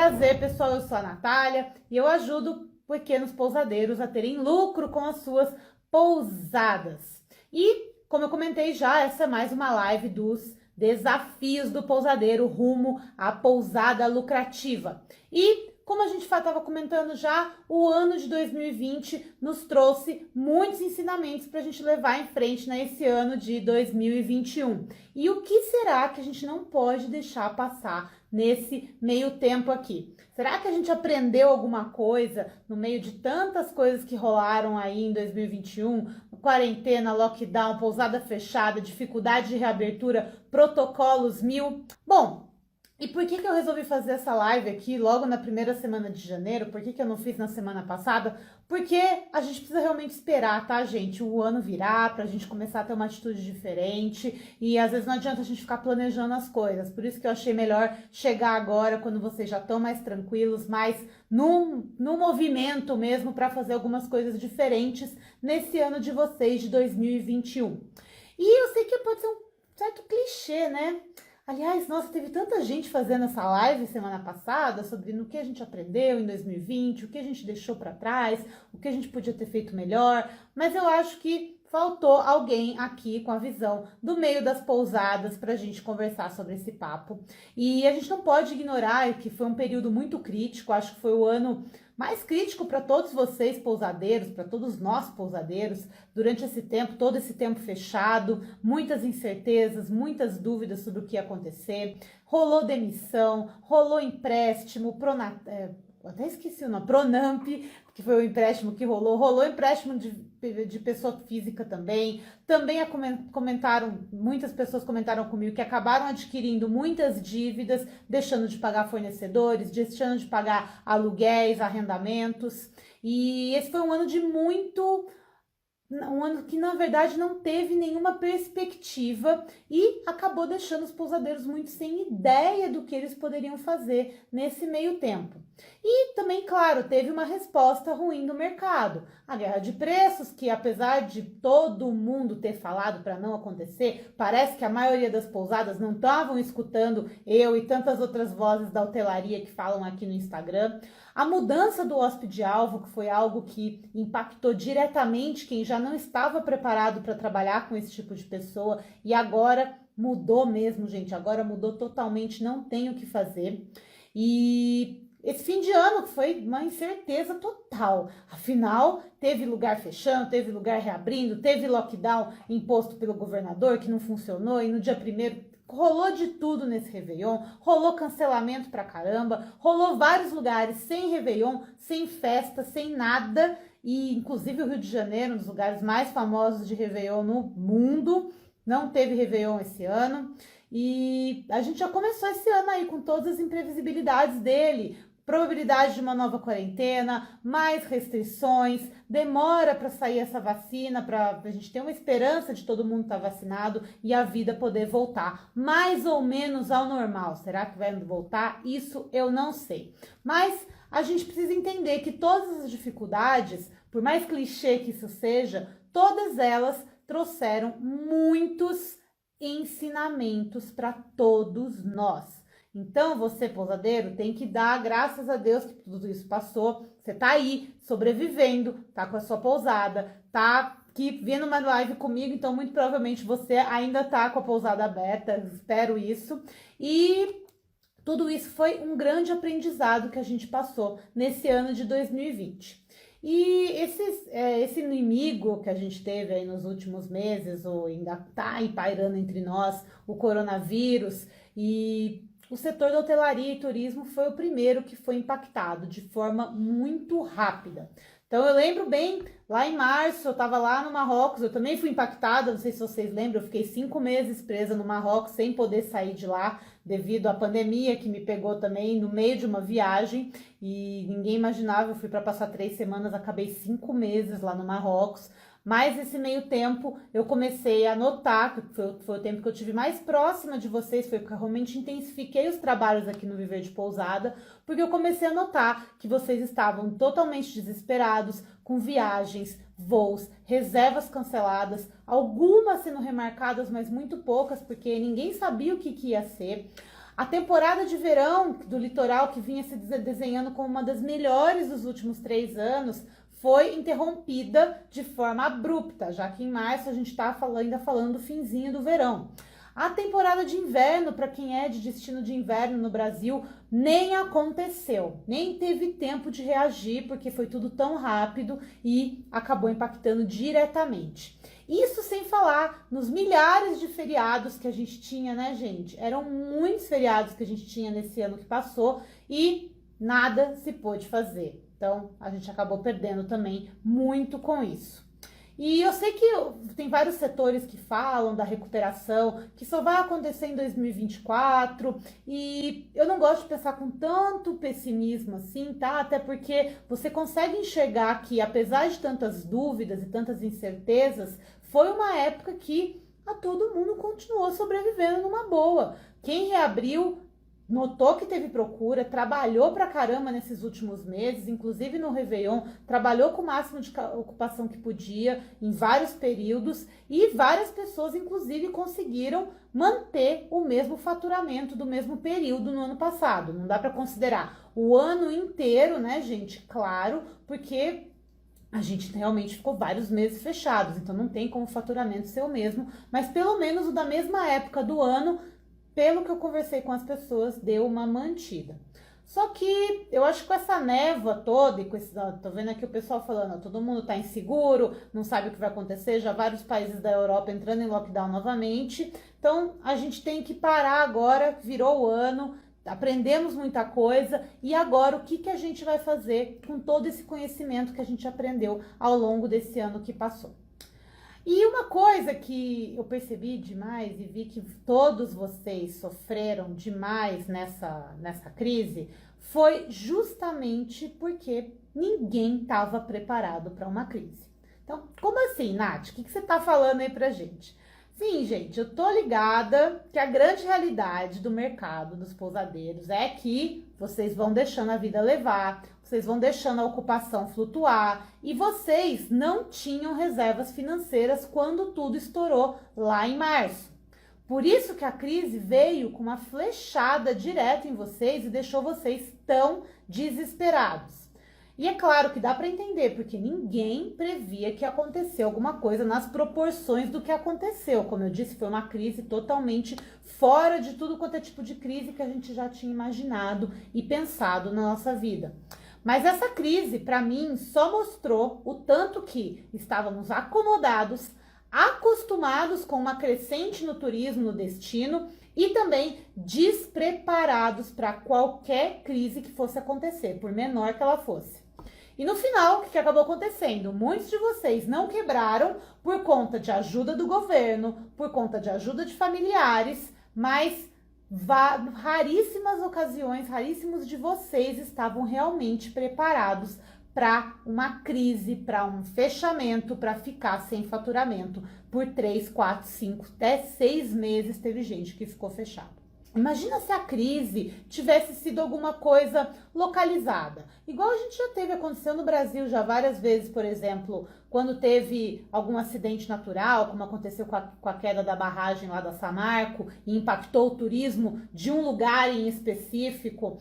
Prazer, pessoal, eu sou a Natália e eu ajudo pequenos pousadeiros a terem lucro com as suas pousadas. E, como eu comentei já, essa é mais uma live dos desafios do pousadeiro rumo à pousada lucrativa. E, como a gente estava comentando já, o ano de 2020 nos trouxe muitos ensinamentos para a gente levar em frente nesse ano de 2021. E o que será que a gente não pode deixar passar nesse meio tempo aqui? Será que a gente aprendeu alguma coisa no meio de tantas coisas que rolaram aí em 2021? Quarentena, lockdown, pousada fechada, dificuldade de reabertura, protocolos mil? Bom, e por que eu resolvi fazer essa live aqui logo na primeira semana de janeiro? Por que eu não fiz na semana passada? Porque a gente precisa realmente esperar, tá, gente? O ano virar pra gente começar a ter uma atitude diferente e às vezes não adianta a gente ficar planejando as coisas. Por isso que eu achei melhor chegar agora, quando vocês já estão mais tranquilos, mais no movimento mesmo para fazer algumas coisas diferentes nesse ano de vocês de 2021. E eu sei que pode ser um certo clichê, né? Aliás, nossa, teve tanta gente fazendo essa live semana passada sobre no que a gente aprendeu em 2020, o que a gente deixou para trás, o que a gente podia ter feito melhor, mas eu acho que faltou alguém aqui com a visão do meio das pousadas para a gente conversar sobre esse papo. E a gente não pode ignorar que foi um período muito crítico, acho que foi o ano mais crítico para todos vocês pousadeiros, para todos nós pousadeiros, durante esse tempo, todo esse tempo fechado, muitas incertezas, muitas dúvidas sobre o que ia acontecer, rolou demissão, rolou empréstimo, até esqueci o nome, Pronamp, que foi o empréstimo que rolou empréstimo de pessoa física também muitas pessoas comentaram comigo que acabaram adquirindo muitas dívidas, deixando de pagar fornecedores, deixando de pagar aluguéis, arrendamentos, e esse foi um ano um ano que na verdade não teve nenhuma perspectiva e acabou deixando os pousadeiros muito sem ideia do que eles poderiam fazer nesse meio tempo. E também, claro, teve uma resposta ruim do mercado. A guerra de preços, que apesar de todo mundo ter falado para não acontecer, parece que a maioria das pousadas não estavam escutando eu e tantas outras vozes da hotelaria que falam aqui no Instagram. A mudança do hóspede-alvo, que foi algo que impactou diretamente quem já não estava preparado para trabalhar com esse tipo de pessoa e agora mudou mesmo, gente. Agora mudou totalmente, não tem o que fazer. E esse fim de ano foi uma incerteza total. Afinal, teve lugar fechando, teve lugar reabrindo, teve lockdown imposto pelo governador que não funcionou e no dia 1º rolou de tudo nesse Réveillon, rolou cancelamento pra caramba, rolou vários lugares sem Réveillon, sem festa, sem nada, e inclusive o Rio de Janeiro, um dos lugares mais famosos de Réveillon no mundo, não teve Réveillon esse ano, e a gente já começou esse ano aí com todas as imprevisibilidades dele, probabilidade de uma nova quarentena, mais restrições, demora para sair essa vacina, para a gente ter uma esperança de todo mundo estar vacinado e a vida poder voltar mais ou menos ao normal. Será que vai voltar? Isso eu não sei. Mas a gente precisa entender que todas as dificuldades, por mais clichê que isso seja, todas elas trouxeram muitos ensinamentos para todos nós. Então, você, pousadeiro, tem que dar graças a Deus que tudo isso passou. Você tá aí, sobrevivendo, tá com a sua pousada, tá aqui vendo uma live comigo, então muito provavelmente você ainda tá com a pousada aberta, espero isso. E tudo isso foi um grande aprendizado que a gente passou nesse ano de 2020. E esse inimigo que a gente teve aí nos últimos meses, ou ainda tá aí pairando entre nós, o coronavírus, e o setor da hotelaria e turismo foi o primeiro que foi impactado de forma muito rápida. Então eu lembro bem, lá em março eu estava lá no Marrocos, eu também fui impactada, não sei se vocês lembram, eu fiquei 5 meses presa no Marrocos sem poder sair de lá devido à pandemia que me pegou também no meio de uma viagem e ninguém imaginava, eu fui para passar 3 semanas, acabei 5 meses lá no Marrocos. Mas esse meio tempo eu comecei a notar, que foi o tempo que eu tive mais próxima de vocês, foi que eu realmente intensifiquei os trabalhos aqui no Viver de Pousada, porque eu comecei a notar que vocês estavam totalmente desesperados, com viagens, voos, reservas canceladas, algumas sendo remarcadas, mas muito poucas, porque ninguém sabia o que ia ser. A temporada de verão do litoral, que vinha se desenhando como uma das melhores dos últimos 3 anos, foi interrompida de forma abrupta, já que em março a gente está ainda falando do finzinho do verão. A temporada de inverno, para quem é de destino de inverno no Brasil, nem aconteceu, nem teve tempo de reagir, porque foi tudo tão rápido e acabou impactando diretamente. Isso sem falar nos milhares de feriados que a gente tinha, né, gente? Eram muitos feriados que a gente tinha nesse ano que passou e nada se pôde fazer. Então, a gente acabou perdendo também muito com isso. E eu sei que tem vários setores que falam da recuperação, que só vai acontecer em 2024, e eu não gosto de pensar com tanto pessimismo assim, tá? Até porque você consegue enxergar que, apesar de tantas dúvidas e tantas incertezas, foi uma época que todo mundo continuou sobrevivendo numa boa. Quem reabriu notou que teve procura, trabalhou pra caramba nesses últimos meses, inclusive no Réveillon, trabalhou com o máximo de ocupação que podia, em vários períodos, e várias pessoas, inclusive, conseguiram manter o mesmo faturamento do mesmo período no ano passado. Não dá para considerar o ano inteiro, né, gente? Claro, porque a gente realmente ficou vários meses fechados, então não tem como o faturamento ser o mesmo, mas pelo menos o da mesma época do ano, pelo que eu conversei com as pessoas, deu uma mantida. Só que eu acho que com essa névoa toda, e com esse, tô vendo aqui o pessoal falando, todo mundo tá inseguro, não sabe o que vai acontecer, já vários países da Europa entrando em lockdown novamente. Então a gente tem que parar agora, virou o ano, aprendemos muita coisa, e agora o que a gente vai fazer com todo esse conhecimento que a gente aprendeu ao longo desse ano que passou? E uma coisa que eu percebi demais e vi que todos vocês sofreram demais nessa crise foi justamente porque ninguém estava preparado para uma crise. Então, como assim, Nath? O que você está falando aí pra gente? Sim, gente, eu tô ligada que a grande realidade do mercado dos pousadeiros é que vocês vão deixando a vida levar, vocês vão deixando a ocupação flutuar e vocês não tinham reservas financeiras quando tudo estourou lá em março. Por isso que a crise veio com uma flechada direta em vocês e deixou vocês tão desesperados. E é claro que dá para entender, porque ninguém previa que ia acontecer alguma coisa nas proporções do que aconteceu. Como eu disse, foi uma crise totalmente fora de tudo quanto é tipo de crise que a gente já tinha imaginado e pensado na nossa vida. Mas essa crise, para mim, só mostrou o tanto que estávamos acomodados, acostumados com uma crescente no turismo, no destino, e também despreparados para qualquer crise que fosse acontecer, por menor que ela fosse. E no final, o que acabou acontecendo? Muitos de vocês não quebraram por conta de ajuda do governo, por conta de ajuda de familiares, mas raríssimas ocasiões, raríssimos de vocês estavam realmente preparados para uma crise, para um fechamento, para ficar sem faturamento por 3, 4, 5, até 6 meses. Teve gente que ficou fechado. Imagina se a crise tivesse sido alguma coisa localizada, igual a gente já teve acontecendo no Brasil já várias vezes, por exemplo, quando teve algum acidente natural, como aconteceu com a queda da barragem lá da Samarco e impactou o turismo de um lugar em específico.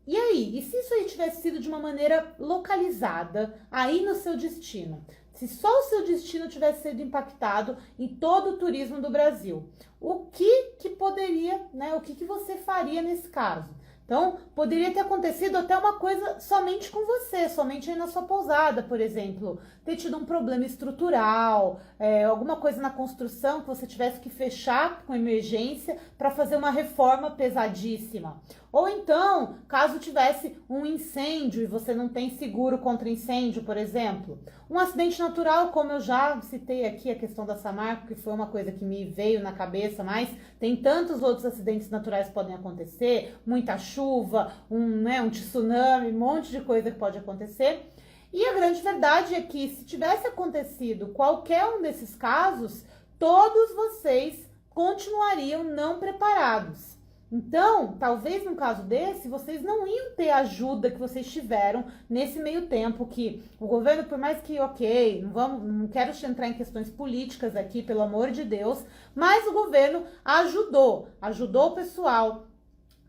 E aí? E se isso aí tivesse sido de uma maneira localizada, aí no seu destino? Se só o seu destino tivesse sido impactado em todo o turismo do Brasil, o que poderia, né? O que você faria nesse caso? Então, poderia ter acontecido até uma coisa somente com você, somente aí na sua pousada, por exemplo, ter tido um problema estrutural, alguma coisa na construção que você tivesse que fechar com emergência para fazer uma reforma pesadíssima. Ou então, caso tivesse um incêndio e você não tem seguro contra incêndio, por exemplo. Um acidente natural, como eu já citei aqui a questão da Samarco, que foi uma coisa que me veio na cabeça, mas tem tantos outros acidentes naturais que podem acontecer, muita chuva, um tsunami, um monte de coisa que pode acontecer. E a grande verdade é que se tivesse acontecido qualquer um desses casos, todos vocês continuariam não preparados. Então, talvez num caso desse, vocês não iam ter a ajuda que vocês tiveram nesse meio tempo que o governo, por mais que, ok, não quero entrar em questões políticas aqui, pelo amor de Deus, mas o governo ajudou o pessoal,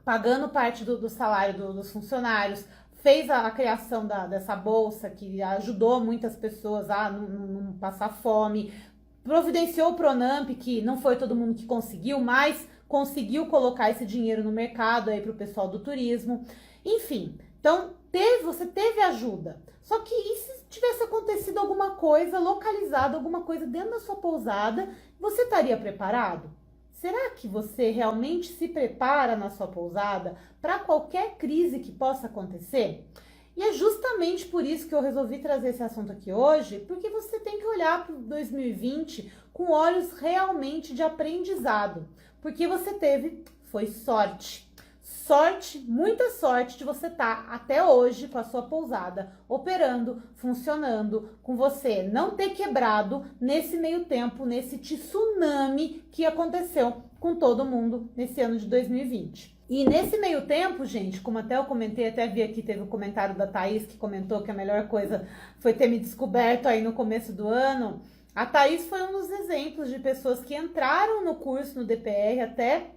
pagando parte do salário dos funcionários, fez a criação dessa bolsa que ajudou muitas pessoas a não passar fome, providenciou o Pronamp, que não foi todo mundo que conseguiu, mas conseguiu colocar esse dinheiro no mercado aí para o pessoal do turismo. Enfim, então você teve ajuda. Só que e se tivesse acontecido alguma coisa localizada, alguma coisa dentro da sua pousada, você estaria preparado? Será que você realmente se prepara na sua pousada para qualquer crise que possa acontecer? E é justamente por isso que eu resolvi trazer esse assunto aqui hoje, porque você tem que olhar para 2020 com olhos realmente de aprendizado. Porque você foi sorte. Sorte, muita sorte de você estar até hoje com a sua pousada operando, funcionando, com você não ter quebrado nesse meio tempo, nesse tsunami que aconteceu com todo mundo nesse ano de 2020. E nesse meio tempo, gente, como até eu comentei, até vi aqui, teve um comentário da Thaís que comentou que a melhor coisa foi ter me descoberto aí no começo do ano. A Thaís foi um dos exemplos de pessoas que entraram no curso no DPR até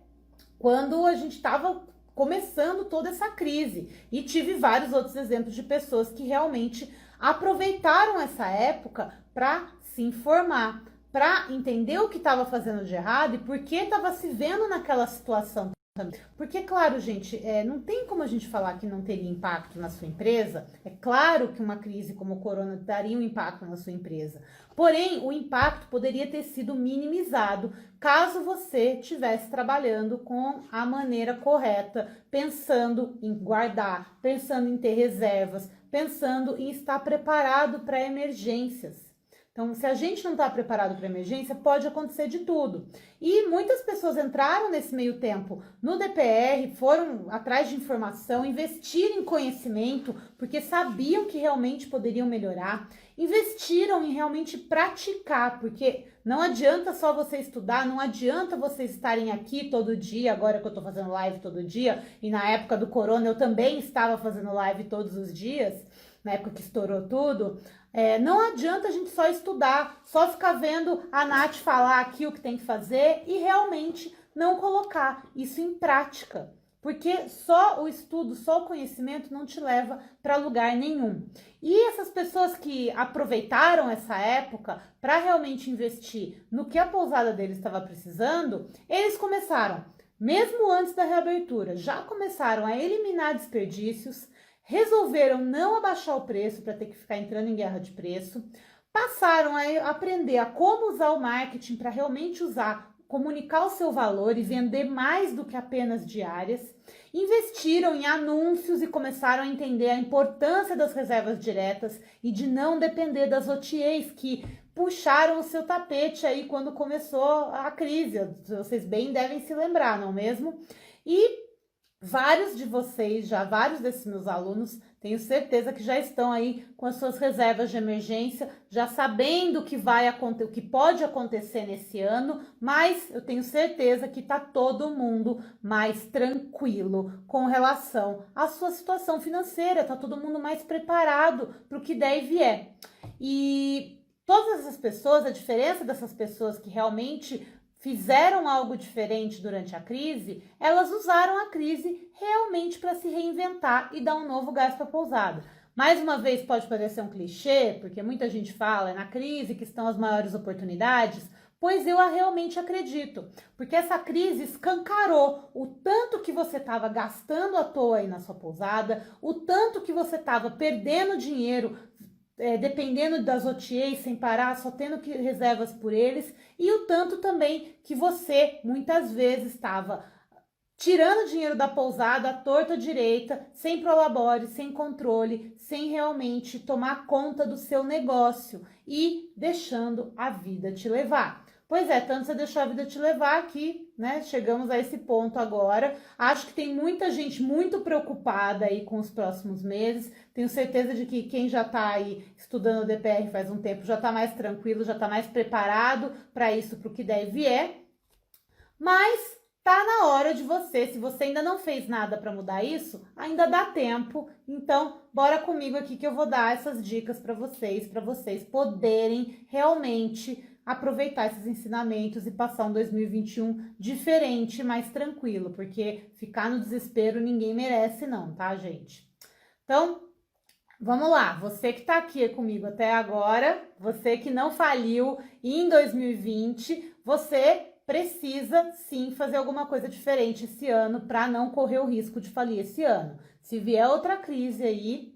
quando a gente estava começando toda essa crise. E tive vários outros exemplos de pessoas que realmente aproveitaram essa época para se informar, para entender o que estava fazendo de errado e por que estava se vendo naquela situação. Porque, claro, gente, não tem como a gente falar que não teria impacto na sua empresa. É claro que uma crise como o corona daria um impacto na sua empresa. Porém, o impacto poderia ter sido minimizado caso você estivesse trabalhando com a maneira correta, pensando em guardar, pensando em ter reservas, pensando em estar preparado para emergências. Então, se a gente não está preparado para emergência, pode acontecer de tudo. E muitas pessoas entraram nesse meio tempo no DPR, foram atrás de informação, investiram em conhecimento, porque sabiam que realmente poderiam melhorar, investiram em realmente praticar, porque não adianta só você estudar, não adianta vocês estarem aqui todo dia, agora que eu estou fazendo live todo dia, e na época do corona eu também estava fazendo live todos os dias, na época que estourou tudo. Não adianta a gente só estudar, só ficar vendo a Nath falar aqui o que tem que fazer e realmente não colocar isso em prática. Porque só o estudo, só o conhecimento não te leva para lugar nenhum. E essas pessoas que aproveitaram essa época para realmente investir no que a pousada deles estava precisando, eles começaram, mesmo antes da reabertura, já começaram a eliminar desperdícios, resolveram não abaixar o preço para ter que ficar entrando em guerra de preço, passaram a aprender a como usar o marketing para realmente comunicar o seu valor e vender mais do que apenas diárias, investiram em anúncios e começaram a entender a importância das reservas diretas e de não depender das OTAs que puxaram o seu tapete aí quando começou a crise. Vocês bem devem se lembrar, não é mesmo? E vários de vocês, vários desses meus alunos, tenho certeza que já estão aí com as suas reservas de emergência, já sabendo o que o que pode acontecer nesse ano, mas eu tenho certeza que está todo mundo mais tranquilo com relação à sua situação financeira, está todo mundo mais preparado para o que der e vier. E todas essas pessoas, a diferença dessas pessoas que realmente fizeram algo diferente durante a crise, elas usaram a crise realmente para se reinventar e dar um novo gás para a pousada. Mais uma vez pode parecer um clichê, porque muita gente fala, é na crise que estão as maiores oportunidades, pois eu realmente acredito, porque essa crise escancarou o tanto que você estava gastando à toa aí na sua pousada, o tanto que você estava perdendo dinheiro, dependendo das OTAs, sem parar, só tendo que reservas por eles, e o tanto também que você muitas vezes estava tirando dinheiro da pousada à torta direita, sem prolabore, sem controle, sem realmente tomar conta do seu negócio e deixando a vida te levar. Pois é, tanto você deixou a vida te levar que, né, chegamos a esse ponto agora. Acho que tem muita gente muito preocupada aí com os próximos meses. Tenho certeza de que quem já está aí estudando o DPR faz um tempo já está mais tranquilo, já está mais preparado para isso, para o que der e vier. Mas tá na hora de você, se você ainda não fez nada para mudar isso, ainda dá tempo. Então, bora comigo aqui que eu vou dar essas dicas para vocês poderem realmente aproveitar esses ensinamentos e passar um 2021 diferente, mais tranquilo, porque ficar no desespero ninguém merece não, tá, gente? Então, vamos lá, você que tá aqui comigo até agora, você que não faliu em 2020, você precisa sim fazer alguma coisa diferente esse ano para não correr o risco de falir esse ano. Se vier outra crise aí,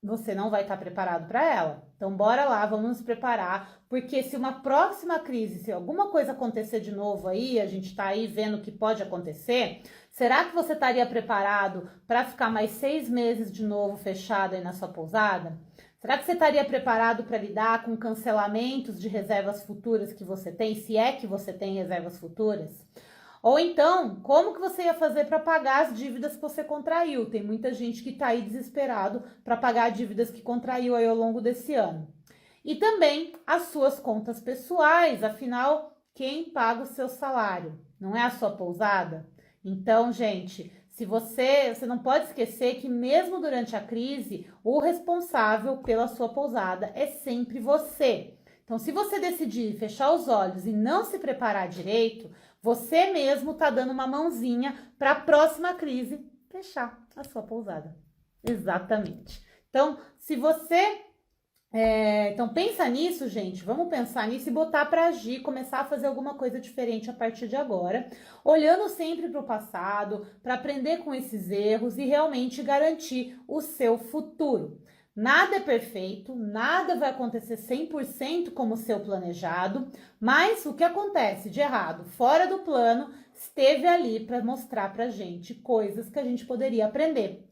você não vai estar preparado para ela. Então, bora lá, vamos nos preparar, porque se uma próxima crise, se alguma coisa acontecer de novo aí, a gente está aí vendo o que pode acontecer, será que você estaria preparado para ficar mais 6 meses de novo fechado aí na sua pousada? Será que você estaria preparado para lidar com cancelamentos de reservas futuras que você tem, se é que você tem reservas futuras? Ou então, como que você ia fazer para pagar as dívidas que você contraiu? Tem muita gente que está aí desesperado para pagar dívidas que contraiu aí ao longo desse ano. E também as suas contas pessoais, afinal, quem paga o seu salário? Não é a sua pousada? Então, gente, se você não pode esquecer que mesmo durante a crise, o responsável pela sua pousada é sempre você. Então, se você decidir fechar os olhos e não se preparar direito, você mesmo está dando uma mãozinha para a próxima crise fechar a sua pousada. Exatamente. Então, se você... então, pensa nisso, gente. Vamos pensar nisso e botar para agir, começar a fazer alguma coisa diferente a partir de agora, olhando sempre para o passado, para aprender com esses erros e realmente garantir o seu futuro. Nada é perfeito, nada vai acontecer 100% como o seu planejado, mas o que acontece de errado fora do plano esteve ali para mostrar para a gente coisas que a gente poderia aprender.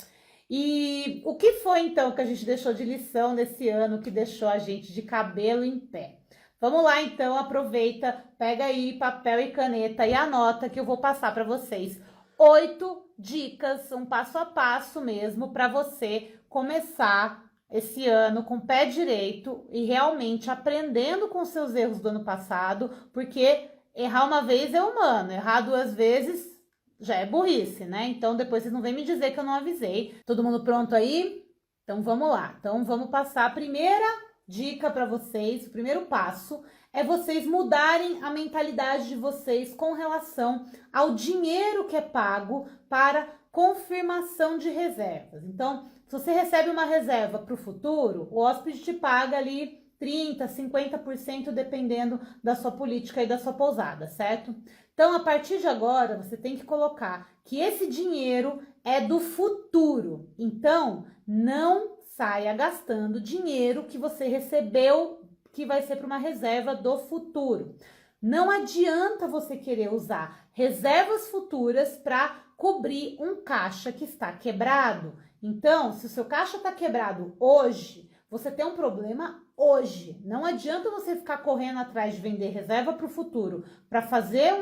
E o que foi então que a gente deixou de lição nesse ano que deixou a gente de cabelo em pé? Vamos lá então, aproveita, pega aí papel e caneta e anota que eu vou passar para vocês 8 dicas, um passo a passo mesmo para você começar esse ano com o pé direito e realmente aprendendo com seus erros do ano passado, porque errar uma vez é humano, errar 2 vezes já é burrice, né? Então depois vocês não vêm me dizer que eu não avisei. Todo mundo pronto aí? Então vamos lá. Então vamos passar a primeira dica para vocês. O primeiro passo é vocês mudarem a mentalidade de vocês com relação ao dinheiro que é pago para confirmação de reservas. Então, se você recebe uma reserva para o futuro, o hóspede te paga ali 30%, 50%, dependendo da sua política e da sua pousada, certo? Então, a partir de agora, você tem que colocar que esse dinheiro é do futuro. Então, não saia gastando dinheiro que você recebeu, que vai ser para uma reserva do futuro. Não adianta você querer usar reservas futuras para cobrir um caixa que está quebrado. Então, se o seu caixa está quebrado hoje, você tem um problema hoje. Não adianta você ficar correndo atrás de vender reserva para o futuro, para fazer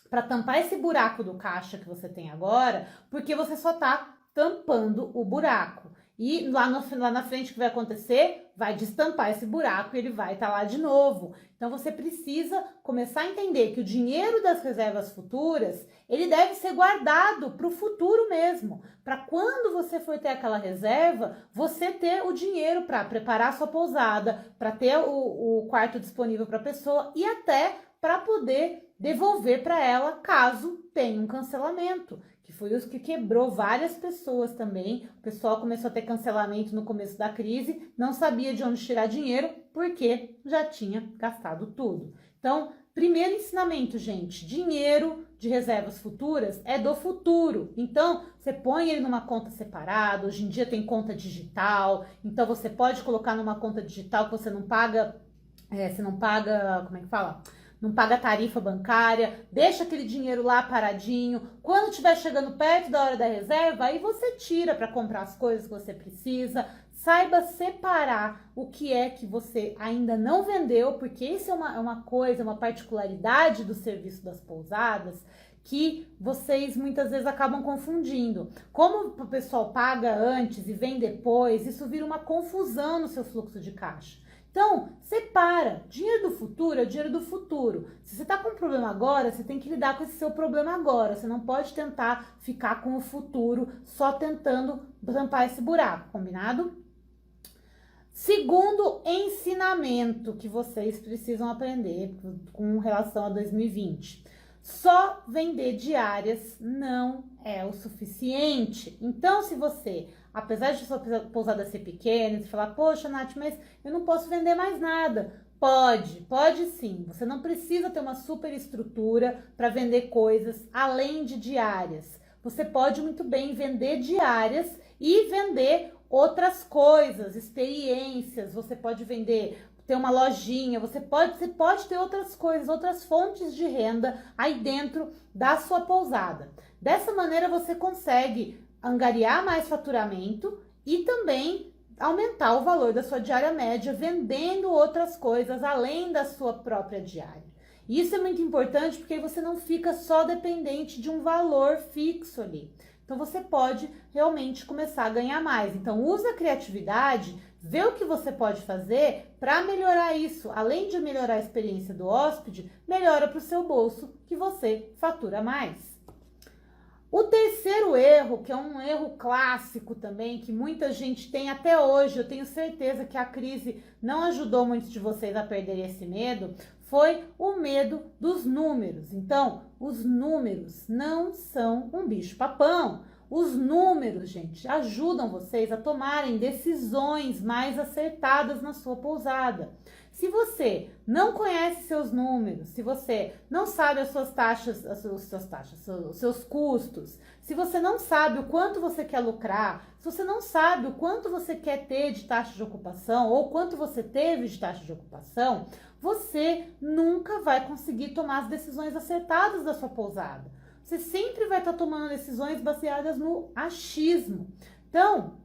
para tampar esse buraco do caixa que você tem agora, porque você só está tampando o buraco. E lá na frente o que vai acontecer? Vai destampar esse buraco e ele vai estar lá de novo. Então você precisa começar a entender que o dinheiro das reservas futuras, ele deve ser guardado para o futuro mesmo. Para quando você for ter aquela reserva, você ter o dinheiro para preparar a sua pousada, para ter o quarto disponível para a pessoa e até para poder devolver para ela caso tenha um cancelamento. Que foi isso que quebrou várias pessoas também. O pessoal começou a ter cancelamento no começo da crise, não sabia de onde tirar dinheiro, porque já tinha gastado tudo. Então, primeiro ensinamento, gente, dinheiro de reservas futuras é do futuro. Então, você põe ele numa conta separada, hoje em dia tem conta digital, então você pode colocar numa conta digital que você não paga, como é que fala? Não paga tarifa bancária, deixa aquele dinheiro lá paradinho. Quando estiver chegando perto da hora da reserva, aí você tira para comprar as coisas que você precisa. Saiba separar o que é que você ainda não vendeu, porque isso é uma particularidade do serviço das pousadas que vocês muitas vezes acabam confundindo. Como o pessoal paga antes e vem depois, isso vira uma confusão no seu fluxo de caixa. Então, separa. Dinheiro do futuro é dinheiro do futuro. Se você está com um problema agora, você tem que lidar com esse seu problema agora. Você não pode tentar ficar com o futuro só tentando tampar esse buraco, combinado? Segundo ensinamento que vocês precisam aprender com relação a 2020. Só vender diárias não é o suficiente. Então, se você, apesar de sua pousada ser pequena, você falar, poxa, Nath, mas eu não posso vender mais nada. Pode sim. Você não precisa ter uma super estrutura para vender coisas além de diárias. Você pode muito bem vender diárias e vender outras coisas, experiências. Você pode vender, ter uma lojinha, você pode ter outras coisas, outras fontes de renda aí dentro da sua pousada. Dessa maneira você consegue angariar mais faturamento e também aumentar o valor da sua diária média vendendo outras coisas além da sua própria diária. Isso é muito importante porque você não fica só dependente de um valor fixo ali. Então você pode realmente começar a ganhar mais. Então usa a criatividade, vê o que você pode fazer para melhorar isso. Além de melhorar a experiência do hóspede, melhora para o seu bolso que você fatura mais. O terceiro erro, que é um erro clássico também, que muita gente tem até hoje, eu tenho certeza que a crise não ajudou muitos de vocês a perderem esse medo, foi o medo dos números. Então, os números não são um bicho-papão. Os números, gente, ajudam vocês a tomarem decisões mais acertadas na sua pousada. Se você não conhece seus números, se você não sabe as suas taxas, os seus custos, se você não sabe o quanto você quer lucrar, se você não sabe o quanto você quer ter de taxa de ocupação ou quanto você teve de taxa de ocupação, você nunca vai conseguir tomar as decisões acertadas da sua pousada. Você sempre vai estar tomando decisões baseadas no achismo. Então,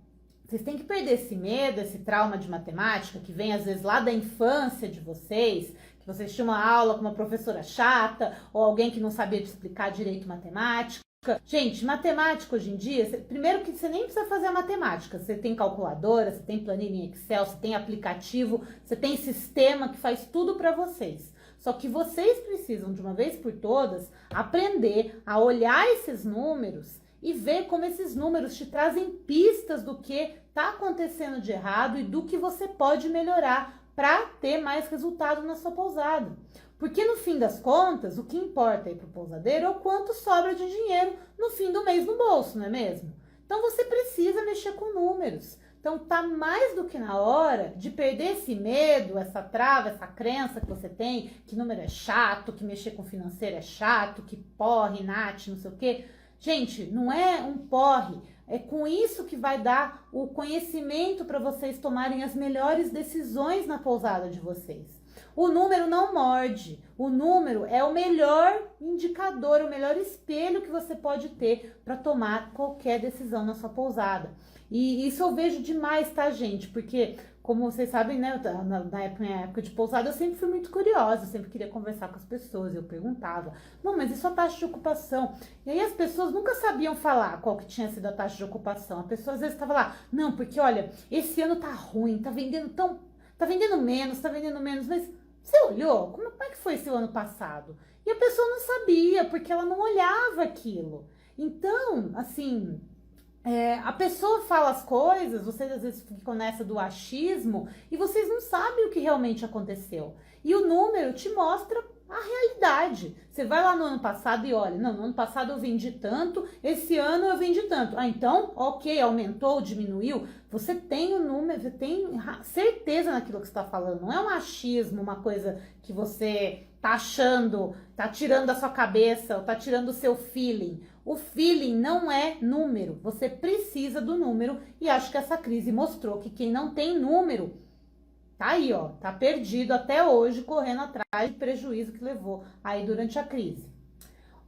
vocês têm que perder esse medo, esse trauma de matemática que vem às vezes lá da infância de vocês, que vocês tinham uma aula com uma professora chata ou alguém que não sabia te explicar direito matemática. Gente, matemática hoje em dia, primeiro que você nem precisa fazer a matemática, você tem calculadora, você tem planilha em Excel, você tem aplicativo, você tem sistema que faz tudo para vocês. Só que vocês precisam, de uma vez por todas, aprender a olhar esses números e ver como esses números te trazem pistas do que está acontecendo de errado e do que você pode melhorar para ter mais resultado na sua pousada. Porque no fim das contas, o que importa aí para o pousadeiro é o quanto sobra de dinheiro no fim do mês no bolso, não é mesmo? Então você precisa mexer com números. Então tá mais do que na hora de perder esse medo, essa trava, essa crença que você tem, que número é chato, que mexer com financeiro é chato, que porre, Nath, não sei o quê. Gente, não é um porre, é com isso que vai dar o conhecimento para vocês tomarem as melhores decisões na pousada de vocês. O número não morde, o número é o melhor indicador, o melhor espelho que você pode ter para tomar qualquer decisão na sua pousada. E isso eu vejo demais, tá, gente? Porque, como vocês sabem, né, minha época de pousada, eu sempre fui muito curiosa, eu sempre queria conversar com as pessoas, eu perguntava, não, mas isso é a taxa de ocupação? E aí as pessoas nunca sabiam falar qual que tinha sido a taxa de ocupação. A pessoa às vezes estava lá, não, porque olha, esse ano tá ruim, tá vendendo menos, mas você olhou? Como é que foi esse ano passado? E a pessoa não sabia, porque ela não olhava aquilo. Então, assim, a pessoa fala as coisas, vocês às vezes ficam nessa do achismo e vocês não sabem o que realmente aconteceu. E o número te mostra a realidade. Você vai lá no ano passado e olha, não, no ano passado eu vendi tanto, esse ano eu vendi tanto. Ah, então, ok, aumentou, diminuiu. Você tem o número, você tem certeza naquilo que você está falando. Não é um achismo, uma coisa que você tá achando, tá tirando da sua cabeça, ou tá tirando do seu feeling. O feeling não é número. Você precisa do número e acho que essa crise mostrou que quem não tem número tá aí, ó, tá perdido até hoje, correndo atrás de prejuízo que levou aí durante a crise.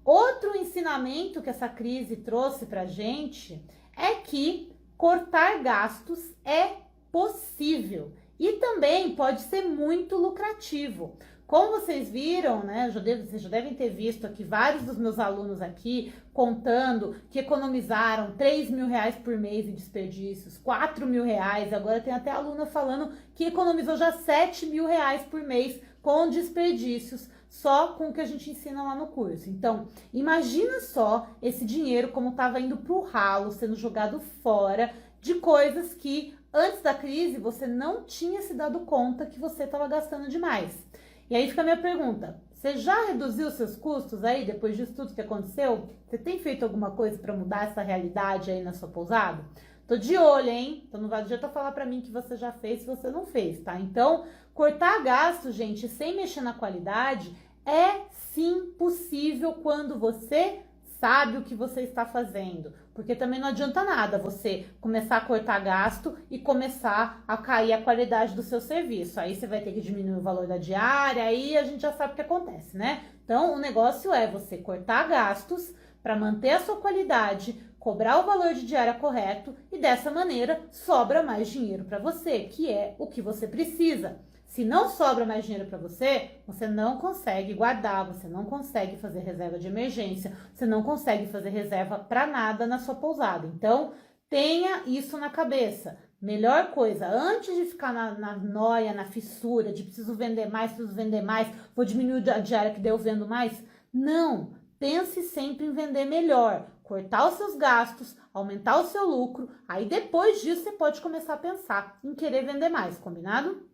Outro ensinamento que essa crise trouxe pra gente é que cortar gastos é possível. E também pode ser muito lucrativo. Como vocês viram, né, vocês já devem ter visto aqui vários dos meus alunos aqui contando que economizaram 3 mil reais por mês em desperdícios, 4 mil reais, agora tem até aluna falando que economizou já 7 mil reais por mês com desperdícios, só com o que a gente ensina lá no curso. Então, imagina só esse dinheiro como estava indo para o ralo, sendo jogado fora de coisas que antes da crise você não tinha se dado conta que você estava gastando demais. E aí fica a minha pergunta, você já reduziu seus custos aí depois disso tudo que aconteceu? Você tem feito alguma coisa para mudar essa realidade aí na sua pousada? Tô de olho, hein? Então não vai adianta falar para mim que você já fez se você não fez, tá? Então, cortar gasto, gente, sem mexer na qualidade é sim possível quando você sabe o que você está fazendo, porque também não adianta nada você começar a cortar gasto e começar a cair a qualidade do seu serviço. Aí você vai ter que diminuir o valor da diária, aí a gente já sabe o que acontece, né? Então, o negócio é você cortar gastos para manter a sua qualidade, cobrar o valor de diária correto e dessa maneira sobra mais dinheiro para você, que é o que você precisa. Se não sobra mais dinheiro para você, você não consegue guardar, você não consegue fazer reserva de emergência, você não consegue fazer reserva para nada na sua pousada. Então, tenha isso na cabeça. Melhor coisa, antes de ficar na noia, na fissura, de preciso vender mais, vou diminuir a diária que daí eu vendo mais. Não, pense sempre em vender melhor, cortar os seus gastos, aumentar o seu lucro, aí depois disso você pode começar a pensar em querer vender mais, combinado?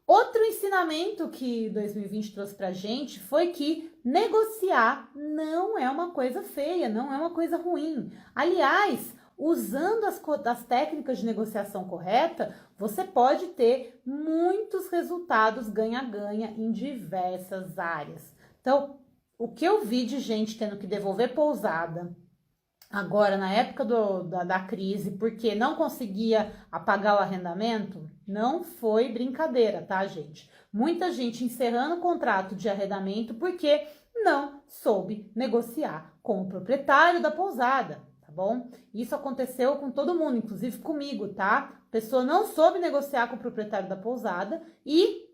Outro ensinamento que 2020 trouxe pra gente foi que negociar não é uma coisa feia, não é uma coisa ruim. Aliás, usando as técnicas de negociação correta, você pode ter muitos resultados ganha-ganha em diversas áreas. Então, o que eu vi de gente tendo que devolver pousada agora na época da crise, porque não conseguia apagar o arrendamento, não foi brincadeira, tá, gente? Muita gente encerrando o contrato de arrendamento porque não soube negociar com o proprietário da pousada, tá bom? Isso aconteceu com todo mundo, inclusive comigo, tá? A pessoa não soube negociar com o proprietário da pousada e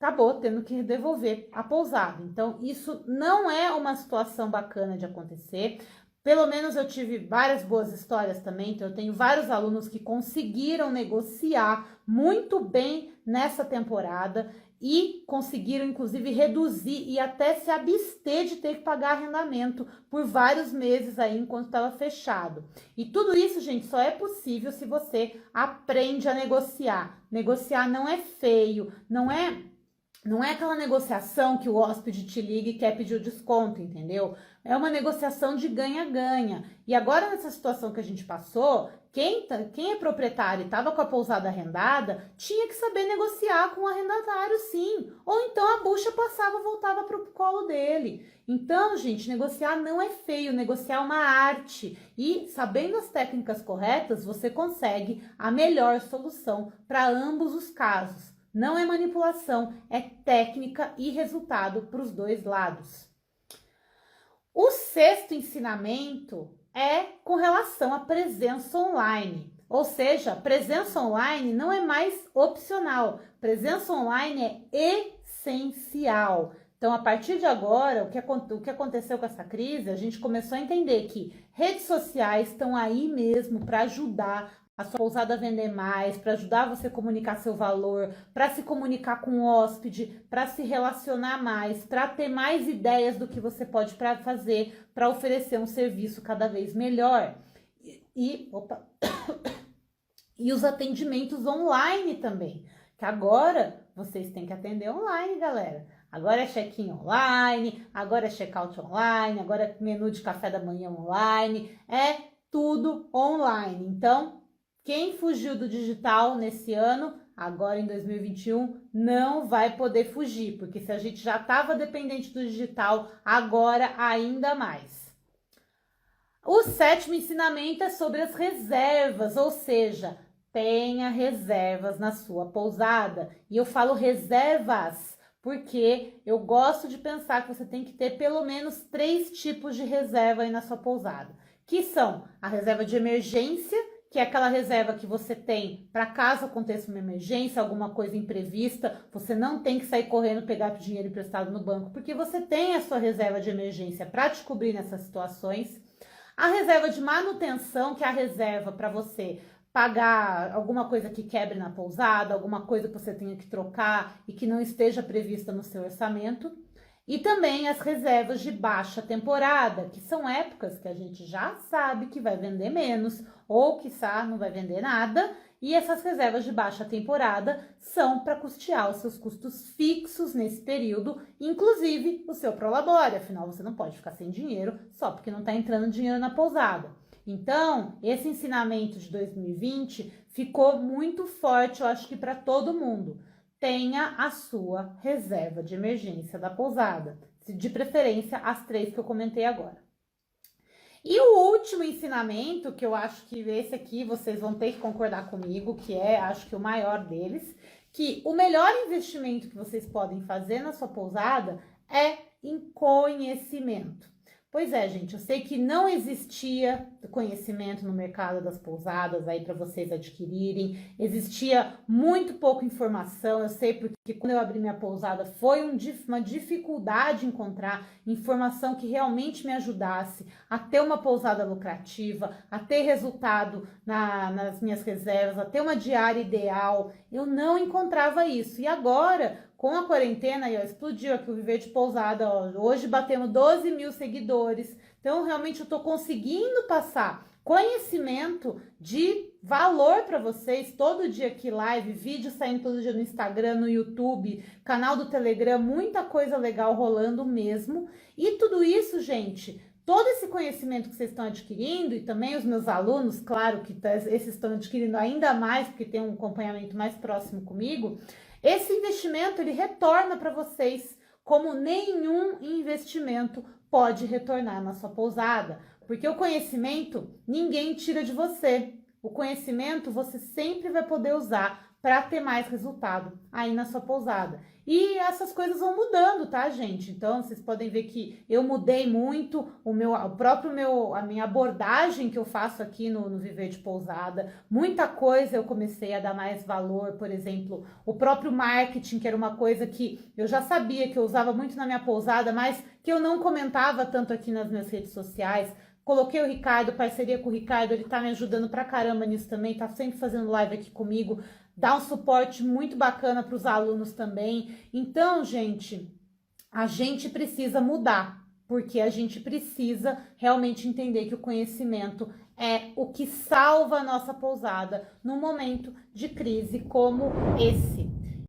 acabou tendo que devolver a pousada. Então, isso não é uma situação bacana de acontecer. Pelo menos eu tive várias boas histórias também, então eu tenho vários alunos que conseguiram negociar muito bem nessa temporada e conseguiram, inclusive, reduzir e até se abster de ter que pagar arrendamento por vários meses aí enquanto estava fechado. E tudo isso, gente, só é possível se você aprende a negociar. Negociar não é feio, não é aquela negociação que o hóspede te liga e quer pedir o desconto, entendeu? É uma negociação de ganha-ganha. E agora, nessa situação que a gente passou, quem é proprietário e estava com a pousada arrendada, tinha que saber negociar com o arrendatário, sim. Ou então a bucha passava e voltava para o colo dele. Então, gente, negociar não é feio, negociar é uma arte. E, sabendo as técnicas corretas, você consegue a melhor solução para ambos os casos. Não é manipulação, é técnica e resultado para os dois lados. O sexto ensinamento é com relação à presença online. Ou seja, presença online não é mais opcional. Presença online é essencial. Então, a partir de agora, o que aconteceu com essa crise, a gente começou a entender que redes sociais estão aí mesmo para ajudar a sua pousada a vender mais, para ajudar você a comunicar seu valor, para se comunicar com o hóspede, para se relacionar mais, para ter mais ideias do que você pode fazer, para oferecer um serviço cada vez melhor. E os atendimentos online também, que agora vocês têm que atender online, galera. Agora é check-in online, agora é check-out online, agora é menu de café da manhã online, é tudo online. Então, quem fugiu do digital nesse ano, agora em 2021, não vai poder fugir, porque se a gente já estava dependente do digital, agora ainda mais. O sétimo ensinamento é sobre as reservas, ou seja, tenha reservas na sua pousada. E eu falo reservas porque eu gosto de pensar que você tem que ter pelo menos 3 tipos de reserva aí na sua pousada, que são a reserva de emergência, que é aquela reserva que você tem para caso aconteça uma emergência, alguma coisa imprevista, você não tem que sair correndo pegar o dinheiro emprestado no banco, porque você tem a sua reserva de emergência para te cobrir nessas situações. A reserva de manutenção, que é a reserva para você pagar alguma coisa que quebre na pousada, alguma coisa que você tenha que trocar e que não esteja prevista no seu orçamento. E também as reservas de baixa temporada, que são épocas que a gente já sabe que vai vender menos ou quiçá não vai vender nada. E essas reservas de baixa temporada são para custear os seus custos fixos nesse período, inclusive o seu prolabore. Afinal, você não pode ficar sem dinheiro só porque não está entrando dinheiro na pousada. Então, esse ensinamento de 2020 ficou muito forte, eu acho que para todo mundo. Tenha a sua reserva de emergência da pousada, de preferência as 3 que eu comentei agora. E o último ensinamento, que eu acho que esse aqui vocês vão ter que concordar comigo, que é, acho que o maior deles, que o melhor investimento que vocês podem fazer na sua pousada é em conhecimento. Pois é, gente, eu sei que não existia conhecimento no mercado das pousadas aí para vocês adquirirem, existia muito pouca informação, eu sei porque quando eu abri minha pousada foi uma dificuldade encontrar informação que realmente me ajudasse a ter uma pousada lucrativa, a ter resultado nas minhas reservas, a ter uma diária ideal, eu não encontrava isso. E agora, com a quarentena, aí, ó, explodiu aqui o Viver de Pousada, ó, hoje batemos 12 mil seguidores, então realmente eu tô conseguindo passar conhecimento de valor para vocês, todo dia aqui live, vídeo saindo todo dia no Instagram, no YouTube, canal do Telegram, muita coisa legal rolando mesmo, e tudo isso, gente, todo esse conhecimento que vocês estão adquirindo, e também os meus alunos, claro que esses estão adquirindo ainda mais, porque tem um acompanhamento mais próximo comigo, esse investimento, ele retorna para vocês como nenhum investimento pode retornar na sua pousada, porque o conhecimento ninguém tira de você. O conhecimento você sempre vai poder usar para ter mais resultado aí na sua pousada. E essas coisas vão mudando, tá, gente? Então, vocês podem ver que eu mudei muito a minha abordagem que eu faço aqui no Viver de Pousada. Muita coisa eu comecei a dar mais valor, por exemplo, o próprio marketing, que era uma coisa que eu já sabia que eu usava muito na minha pousada, mas que eu não comentava tanto aqui nas minhas redes sociais. Coloquei o Ricardo, parceria com o Ricardo, ele tá me ajudando pra caramba nisso também, tá sempre fazendo live aqui comigo, dá um suporte muito bacana para os alunos também. Então, gente, a gente precisa mudar, porque a gente precisa realmente entender que o conhecimento é o que salva a nossa pousada num momento de crise como esse.